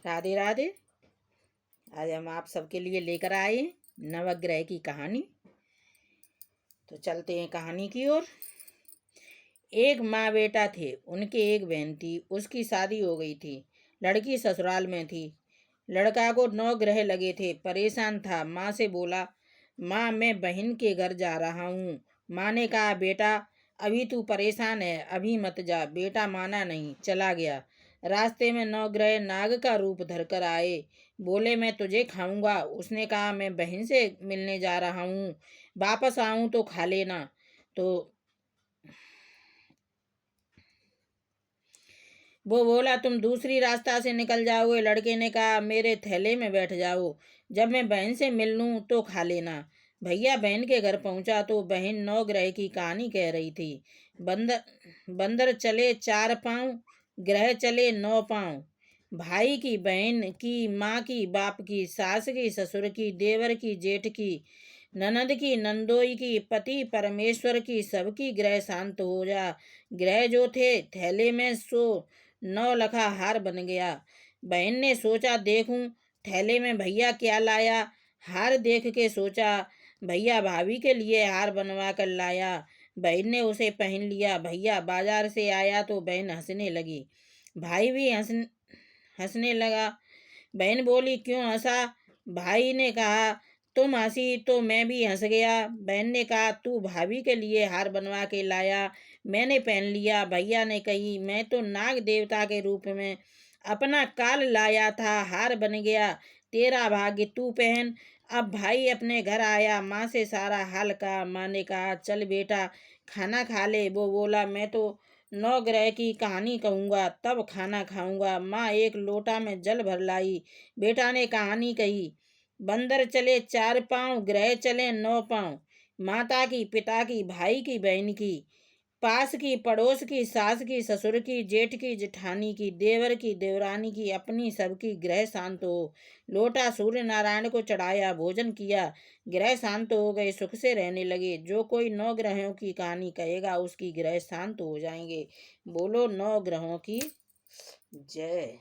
राधे राधे। आज हम आप सबके लिए लेकर आए हैं नवग्रह की कहानी। तो चलते हैं कहानी की ओर। एक माँ बेटा थे, उनके एक बहन थी। उसकी शादी हो गई थी, लड़की ससुराल में थी। लड़का को 9 ग्रह लगे थे, परेशान था। माँ से बोला, माँ मैं बहन के घर जा रहा हूँ। माँ ने कहा, बेटा अभी तू परेशान है, अभी मत जा। बेटा माना नहीं, चला गया। रास्ते में 9 ग्रह नाग का रूप धरकर आए। बोले, मैं तुझे खाऊंगा। उसने कहा, मैं बहन से मिलने जा रहा हूँ, वापस आऊं तो खा लेना। तो वो बोला, तुम दूसरी रास्ता से निकल जाओगे। लड़के ने कहा, मेरे थैले में बैठ जाओ, जब मैं बहन से मिल लूं तो खा लेना। भैया बहन के घर पहुंचा तो बहन 9 ग्रह की कहानी कह रही थी। बंदर बंदर चले 4 पांव, ग्रह चले 9 पांव। भाई की, बहन की, माँ की, बाप की, सास की, ससुर की, देवर की, जेठ की, ननद की, नंदोई की, पति परमेश्वर की, सबकी ग्रह शांत हो जा। ग्रह जो थे थैले में, सो 9 लखा हार बन गया। बहन ने सोचा, देखूं थैले में भैया क्या लाया। हार देख के सोचा, भैया भाभी के लिए हार बनवा कर लाया। बहन ने उसे पहन लिया। भैया बाजार से आया तो बहन हंसने लगी। भाई भी हंसने लगा। बहन बोली, क्यों हंसा? भाई ने कहा, तुम हंसी तो मैं भी हंस गया। बहन ने कहा, तू भाभी के लिए हार बनवा के लाया, मैंने पहन लिया। भैया ने कही, मैं तो नाग देवता के रूप में अपना काल लाया था, हार बन गया। तेरा भाग्य, तू पहन। अब भाई अपने घर आया, माँ से सारा हाल कहा। माँ ने कहा, चल बेटा खाना खा ले। वो बोला, मैं तो 9 ग्रह की कहानी कहूँगा, तब खाना खाऊंगा। माँ एक लोटा में जल भर लाई। बेटा ने कहानी कही। बंदर चले 4 पांव, ग्रह चले 9 पांव। माता की, पिता की, भाई की, बहन की, पास की, पड़ोस की, सास की, ससुर की, जेठ की, जेठानी की, देवर की, देवरानी की, अपनी सबकी ग्रह शांत हो। लोटा सूर्य नारायण को चढ़ाया, भोजन किया, ग्रह शांत हो गए, सुख से रहने लगे। जो कोई 9 ग्रहों की कहानी कहेगा उसकी ग्रह शांत हो जाएंगे। बोलो 9 ग्रहों की जय।